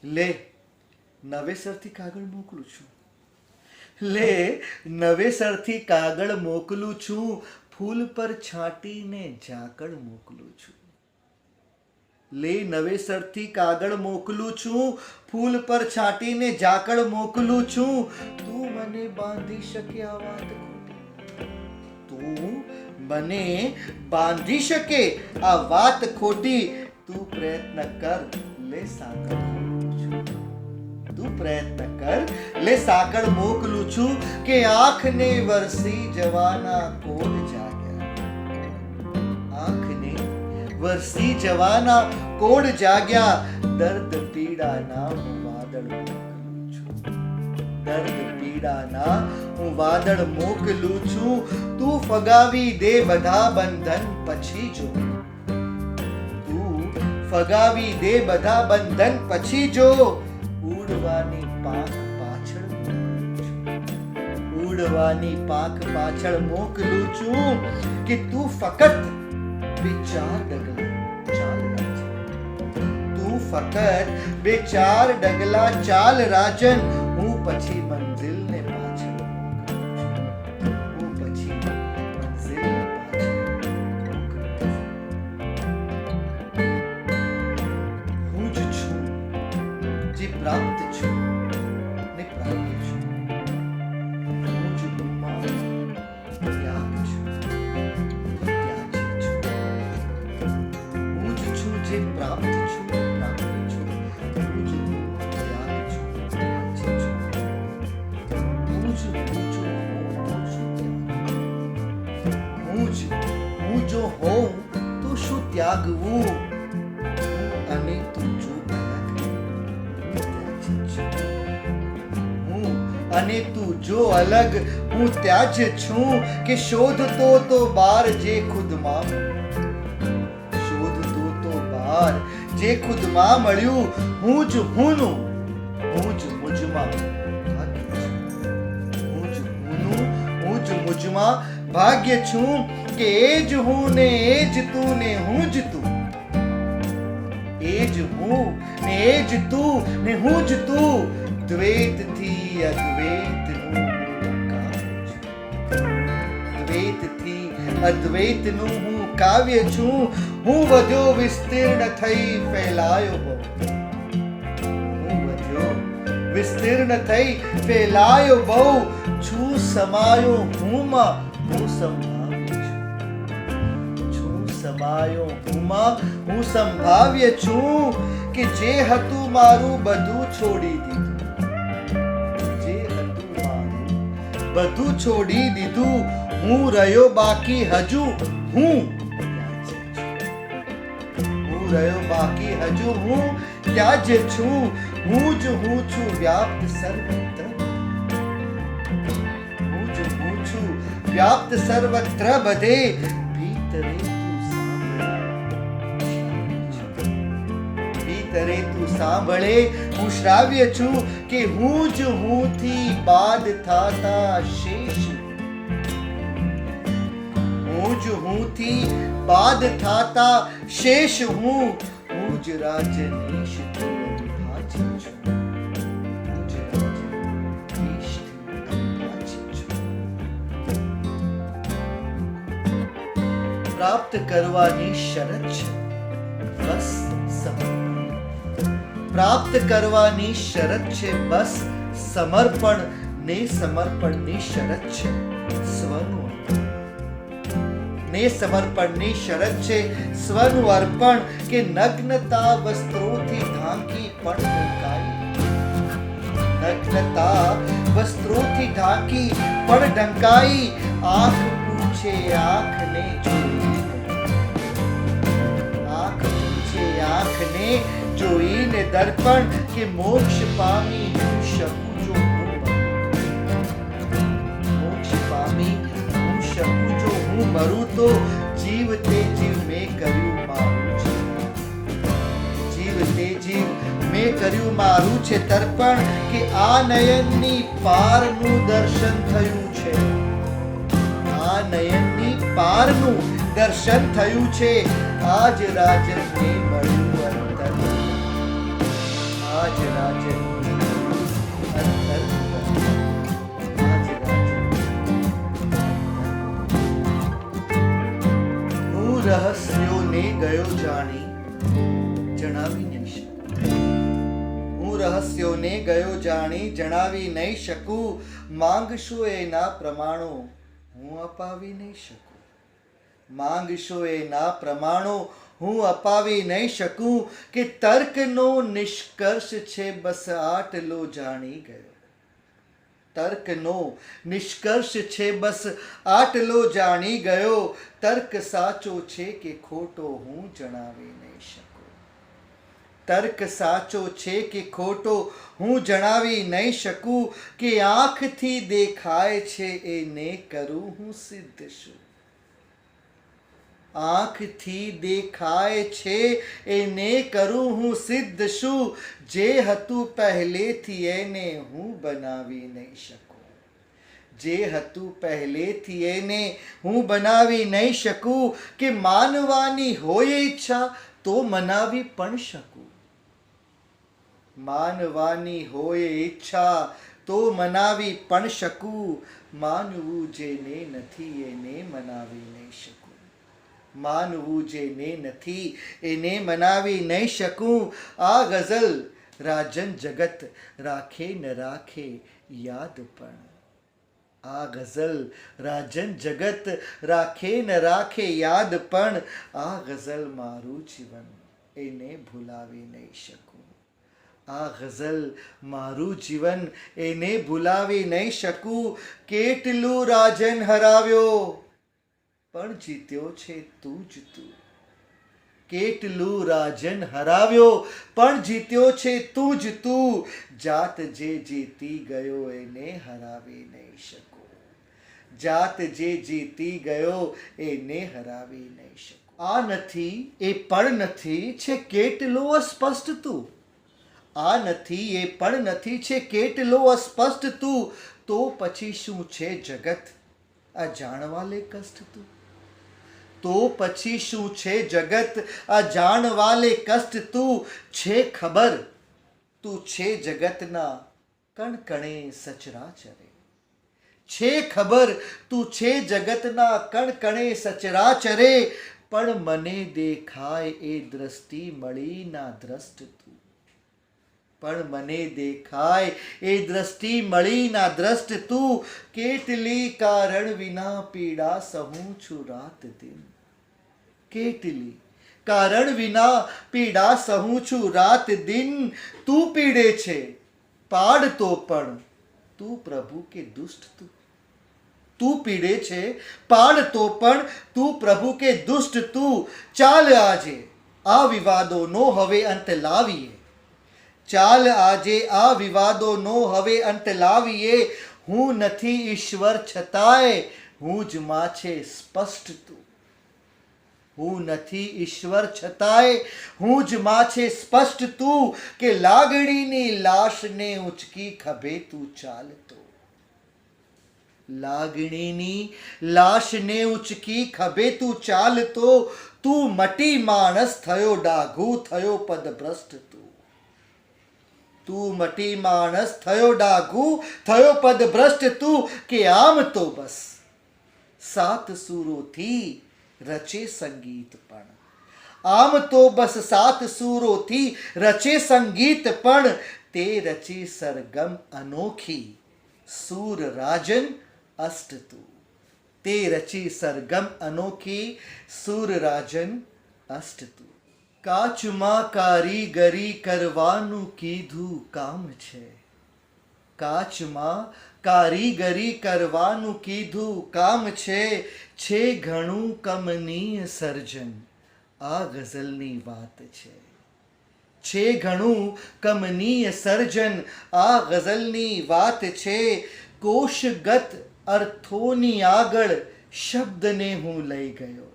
લે નવેસરથી કાગળ મોકલું છું. લે નવેસરથી કાગળ મોકલું છું, ફૂલ પર છાંટીને ઝાકળ મોકલું છું. લે નવેસરથી કાગળ મોકલું છું, ફૂલ પર છાંટીને ઝાકળ મોકલું છું. તું મને બાંધી શકે આ વાત ખોટી, તું મને બાંધી શકે આ વાત ખોટી. તું પ્રયત્ન કર લે સાકળ મોકલું છું. તું પ્રયત્ન કર લે સાકળ મોકલું છું, કે આંખને વરસી જવાના કોલ જાગ્યા. આંખને વરસી જવાના કોડ જાગ્યા. દર્દ પીડાના હું વાદળ મોકલું છું. દર્દ પીડાના હું વાદળ મોકલું છું. તું ફગાવી દે બધા બંધન પછી જો. તું ફગાવી દે બધા બંધન પછી જો. ઉડવાની પાંખ પાછળ મોકલું છું. ઉડવાની પાંખ પાછળ મોકલું છું, કે તું ફકત બે ચાર ડગલા ચાલ રાજન. તું ફકત બે ચાર ડગલા ચાલ રાજન. હું પછી મંઝિલને પાછળ મોકલું છું. હું પછી મંઝિલને પાછળ મોકલું છું. હું જ છું જે પ્રાપ્ત છું ને પ્રાપ્ય છું. હું જ ગુમા ત્યાગ છું ને ત્યાજી છું. હું જ છું જે પ્રાપ્ત છું ને પ્રાપ્ય છું. હું જ ગુમા ત્યાગ છું ને ત્યાજી છું. હું જ હું જો હોઉં તો શું ત્યાગવું. હું અને તું જો અલગ અને તું જો અલગ હું ત્યાજ છું. કે શોધતો તો બાર જે ખુદમાં શોધતો તો બાર જે ખુદમાં મળ્યું. હું જ હુંનું હું જ મુજમાં ભાગ્ય છું. હું જ હુંનું હું જ મુજમાં ભાગ્ય છું. કે એ જ હું ને એ જ તું ને હું જ તું. એ જ હું ને એ જ તું ને હું જ તું. દ્વૈતથી અદ્વૈતનું હું કાવ્ય છું. દ્વૈતથી અદ્વૈતનું હું કાવ્ય છું. હું વધ્યો વિસ્તીર્ણ થઈ ફેલાયો બહુ. હું વધ્યો વિસ્તીર્ણ થઈ ફેલાયો બહુ. છું સમાયો હુંમાં હું સંભાવ્ય છું. છું સમાયો હુંમાં હું સંભાવ્ય છું. કે જે હતું મારું બધું છોડી દીધું. બધું છોડી દીધું. હું રહ્યો બાકી હજુ હું. હું રહ્યો બાકી હજુ હું ત્યાં જ છું. હું જ હું છું વ્યાપ્ત સર્વત્ર. હું જ હું છું વ્યાપ્ત સર્વત્ર બધે. ભીતરે તું સાંભળે ભીતરે તું સાંભળે હું શ્રાવ્ય છું. કે હું જ હું થી બાદ થાતા શેષ. હું જ હું થી બાદ થાતા શેષ હું. હું જ રાજનીશ અવિભાજ્ય છું. હું જ રાજનીશ અવિભાજ્ય છું. પ્રાપ્ત કરવાની શરત છે બસ સમર્પણ. પ્રાપ્ત કરવાની શરત છે બસ સમર્પણ. ને સમર્પણની શરત છે સ્વનું અર્પણ. ને સમર્પણની શરત છે સ્વનું અર્પણ. કે નગ્નતા વસ્ત્રોથી ઢાંકી પણ ઢંકાઈ. નગ્નતા વસ્ત્રોથી ઢાંકી પણ ઢંકાઈ. આંખ પૂછે આંખને જોઈને. આંખ પૂછે આંખને જોઈને દર્પણ. કે મોક્ષ પામી હું શકું જો હું મોક્ષ પામી હું શકું જો હું મરું તો. જીવતે જીવ મેં કર્યું મારું છે. જીવતે જીવ મેં કર્યું મારું છે તર્પણ. કે આ નયનની પારનું દર્શન થયું છે. આ નયનની પારનું દર્શન થયું છે. આજ રાજનને મળ્યું અંતર. આજ રાજન અંતર આજ રાજન હું રહસ્યોને ગયો જાણી જણાવી નહીં શકું હું રહસ્યોને ગયો જાણી જણાવી નહીં શકું માંગશો એના પ્રમાણો હું અપાવી નહીં શકું માંગશો એના પ્રમાણો હું અપાવી નહીં શકું કે તર્કનો નિષ્કર્ષ છે બસ આટલો જાણી ગયો તર્કનો નિષ્કર્ષ છે બસ આટલો જાણી ગયો તર્ક સાચો છે કે ખોટો હું જણાવી નહીં શકું તર્ક સાચો છે કે ખોટો હું જણાવી નહીં શકું કે આંખથી દેખાય છે એને કરું હું સિદ્ધ શું આંખથી દેખાય છે એને કરું હું સિદ્ધ શું જે હતું પહેલેથી એને હું બનાવી નહીં શકું જે હતું પહેલેથી એને હું બનાવી નહીં શકું કે માનવાની હોય ઈચ્છા તો મનાવી પણ શકું માનવાની હોય ઈચ્છા તો મનાવી પણ શકું માનવું જેને નથી એને મનાવી નહીં શકું માનવું જેને નથી એને મનાવી નહીં શકું આ ગઝલ રાજન જગત રાખે ન રાખે યાદ પણ આ ગઝલ રાજન જગત રાખે ન રાખે યાદ પણ આ ગઝલ મારું જીવન એને ભૂલાવી નહીં શકું આ ગઝલ મારું જીવન એને ભૂલાવી નહીં શકું કેટલું રાજન હરાવ્યો પણ જીત્યો છે તું જ તું કેટલું રાજન હરાવ્યો પણ જીત્યો છે તું જ તું જાત જે જીતી ગયો એને હરાવી નહીં શકું જાત જે જીતી ગયો એને હરાવી નહીં શકું આ નથી એ પણ નથી છે કેટલું અસ્પષ્ટ તું આ નથી એ પણ નથી છે કેટલો અસ્પષ્ટ તું તો પછી શું છે જગત આ જાણવા લે કષ્ટ તું તો પછી શું છે જગત આ જાણવા લે કષ્ટ તું છે ખબર તું છે જગતના કણ કણે સચરાચરે છે ખબર તું છે જગતના કણ કણે સચરાચરે પણ મને દેખાય એ દ્રષ્ટિ મળી ના દ્રષ્ટ તું પણ મને દેખાય એ દ્રષ્ટિ મળી ના દ્રષ્ટ તું કેટલી કારણ વિના પીડા સહું છું રાત દિન કેટલી કારણ વિના પીડા સહું છું રાત દિન તું પીડે છે પાડતો પણ તું પ્રભુ કે દુષ્ટ તું તું પીડે છે પાડતો પણ તું પ્રભુ કે દુષ્ટ તું ચાલ આજે આ વિવાદોનો હવે અંત લાવીએ ચાલ આજે આ વિવાદોનો હવે અંત લાવીએ હું નથી ઈશ્વર છતાંય હું જ માં છે સ્પષ્ટ તું હું નથી ઈશ્વર છતાંય હું જ માં છે સ્પષ્ટ તું કે લાગણીની લાશને ઉંચકી ખભે તું ચાલતો લાગણીની લાશને ઉંચકી ખભે તું ચાલતો તું મટી માણસ થયો ડાઘુ થયો પદભ્રષ્ટ તું તું મટી માણસ થયો ડાઘુ થયો પદભ્રષ્ટ તું કે આમ તો બસ સાત સૂરોથી રચે સંગીત પણ આમ તો બસ સાત સૂરોથી રચે સંગીત પણ તે રચી સરગમ અનોખી સૂર રાજન અષ્ટ તું તે રચી સરગમ અનોખી સૂર રાજન અષ્ટ તું કાચમાં કારીગરી કરવાનું કીધું કામ છે કાચમાં કારીગરી કરવાનું કીધું કામ છે ઘણું કમનીય સર્જન આ ગઝલની વાત છે ઘણું કમનીય સર્જન આ ગઝલની વાત છે કોશગત અર્થોની આગળ શબ્દને હું લઈ ગયો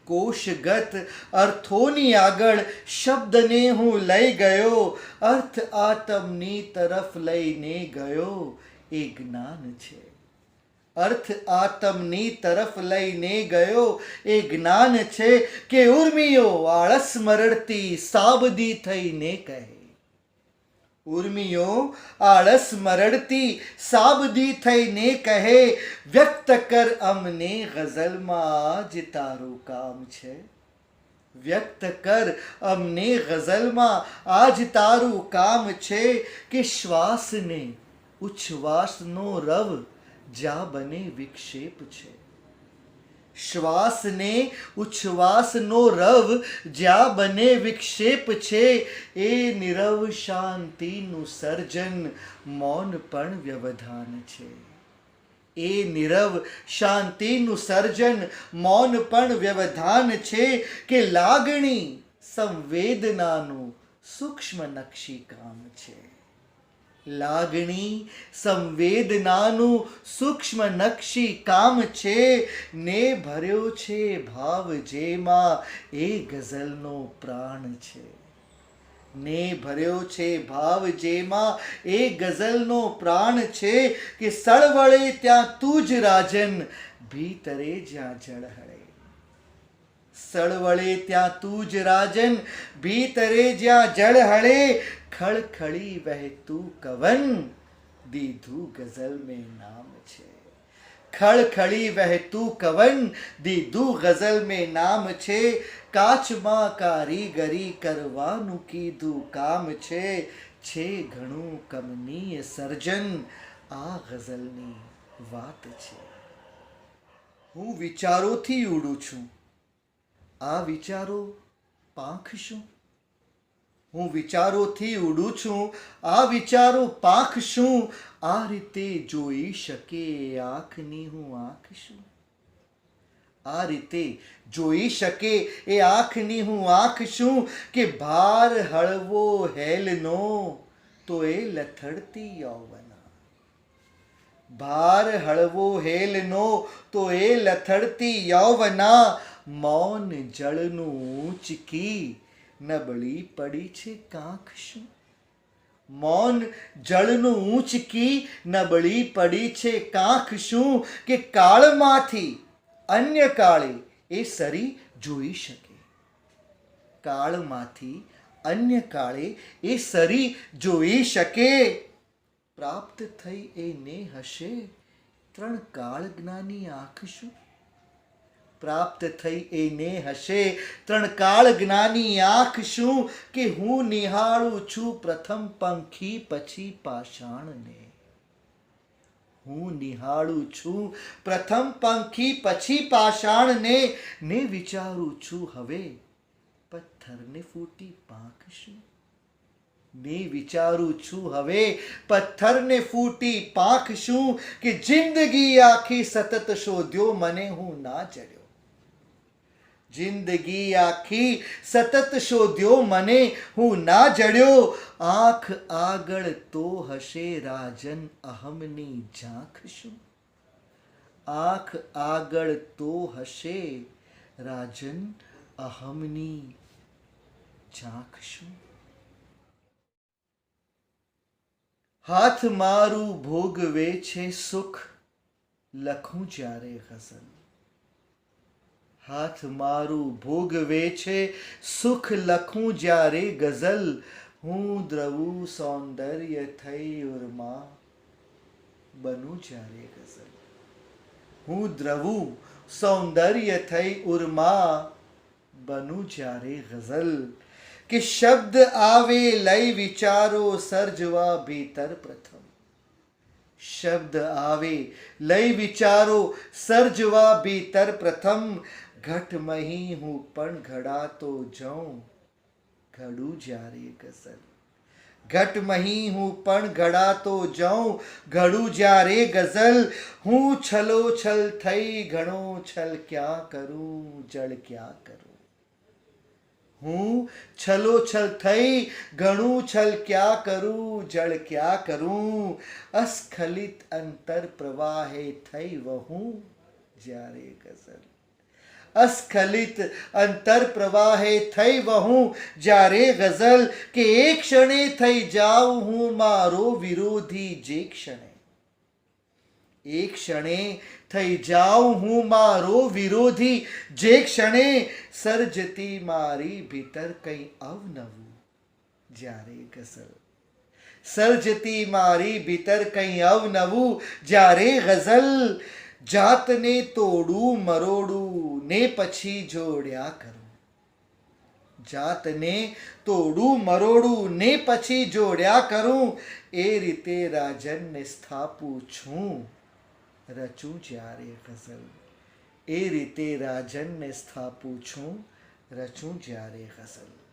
કોશગત અર્થોની આગળ શબ્દને હું લઈ ગયો અર્થ આત્મની તરફ લઈને ગયો એ જ્ઞાન છે અર્થ આત્મની તરફ લઈને ગયો એ જ્ઞાન છે કે ઉર્મિયો આળસ મરડતી સાબદી થઈને કહે ઉર્મિયો આળસ મરડતી સાબદી થઈને કહે, વ્યક્ત કર અમને ગઝલમાં જ તારું કામ છે. વ્યક્ત કર અમને ગઝલમાં આજ તારું કામ છે. કે શ્વાસને ઉચ્છ્વાસનો રવ જા બને વિક્ષેપ છે. શ્વાસને ઉચ્છ્વાસનો રવ જ્યાં બને વિક્ષેપ છે. એ નીરવ શાંતિનું સર્જન મૌન પણ વ્યવધાન છે. એ નીરવ શાંતિનું સર્જન મૌન પણ વ્યવધાન છે. કે લાગણી સંવેદનાનું સૂક્ષ્મ નકશી કામ છે. લાગણી સંવેદનાનું સૂક્ષ્મ નકશી કામ છે. ને ભર્યો છે ભાવ જેમાં એ ગઝલનો પ્રાણ છે. ને ભર્યો છે ભાવ જેમાં એ ગઝલનો પ્રાણ છે. કે સળવળે ત્યાં તું જ રાજન ભીતરે જ્યાં જળ હળે. સળવળે ત્યાં તું જ રાજન ભીતરે જ્યાં જળ હળે. ખળખળી વહેતું કવન દીધું ગઝલ में નામ છે. ખળખળી વહેતું કવન દીધું ગઝલ में નામ છે. કાચમાં કારીગરી કરવાનું કીધું કામ છે. છે ઘણું કમનીય સર્જન આ ગઝલની વાત છે. હું વિચારોથી ઉડું છું, આ વિચારો પાંખ શું? હું વિચારોથી ઉડું છું, આ વિચારો પાંખ શું? આ રીતે જોઈ શકે આંખની હું આંખ શું? આ રીતે જોઈ શકે એ આંખની હું આંખ શું? કે ભાર હળવો હેલનો તો એ લથડતી યૌવના. ભાર હળવો હેલનો તો એ લથડતી યૌવના. મૌન જળનું ઊંચકી નબળી પડી છે કાંખ શું? મૌન જળનું ઊંચકી નબળી પડી છે કાંખ શું? કે કાળમાંથી અન્ય કાળે એ સરી જોઈ શકે. કાળમાંથી અન્ય કાળે એ સરી જોઈ શકે. પ્રાપ્ત થઈ એને હશે ત્રણ કાળ જ્ઞાની આંખ શું? પ્રાપ્ત થઈ એને હશે ત્રણ કાળ જ્ઞાની આંખ શું? કે હું નિહાળું છું પ્રથમ પંખી પછી પાષાણને. હું નિહાળું છું પ્રથમ પંખી પછી પાષાણને. ને વિચારું છું હવે પથ્થરને ફૂટી પાંખ શું? ને વિચારું છું હવે પથ્થરને ફૂટી પાંખ શું? કે જિંદગી આખી સતત શોધ્યો મને હું ના ચડ્યો. જિંદગી આખી સતત શોધ્યો મને હું ના જડ્યો. આંખ આગળ તો હશે રાજન અહમની ઝાંખ શું? આંખ આગળ તો હશે રાજન અહમની ઝાંખ શું? હાથ મારું ભોગવે છે સુખ લખું જ્યારે ગઝલ. હાથ મારું ભોગવે છે સુખ લખું જ્યારે ગઝલ. હું દ્રવું સૌંદર્ય થઈ ઉર્મા બનું જ્યારે ગઝલ. હું દ્રવું સૌંદર્ય થઈ ઉર્મા બનું જ્યારે ગઝલ. કે શબ્દ આવે લઈ વિચારો સર્જવા ભીતર પ્રથમ. શબ્દ આવે લઈ વિચારો સર્જવા ભીતર પ્રથમ. ઘટમહી હું પણ ઘડાતો જાઉં ઘડું જ્યારે ગઝલ. ઘટમહી હું પણ ઘડાતો જાઉં ઘડું જ્યારે ગઝલ. હું છલોછલ થઈ ઘણો છલ ક્યાં કરું જળ ક્યાં કરું. હું છલોછલ થઈ ઘણું છલ ક્યાં કરું જળ ક્યાં કરું. અસ્ખલિત અંતર પ્રવાહે થઈ વહું જ્યારે ગઝલ. અસ્ખલિત અંતર પ્રવાહે થઈ વહું જ્યારે ગઝલ. કે એક ક્ષણે થઈ જાઉં હું મારો વિરોધી જે ક્ષણે. એક ક્ષણે થઈ જાઉં હું મારો વિરોધી જે ક્ષણે. સર્જતી મારી ભીતર કંઈ અવનવું જ્યારે ગઝલ. સર્જતી મારી ભીતર કંઈ અવનવું, જ્યારે ગઝલ જાતને તોડું મરોડું ને પછી જોડ્યા કરું. જાતને તોડું મરોડું ને પછી જોડ્યા કરું, એ રીતે રાજનને સ્થાપું છું રચું જ્યારે ગઝલ. એ રીતે રાજનને સ્થાપું છું રચું જ્યારે ગઝલ.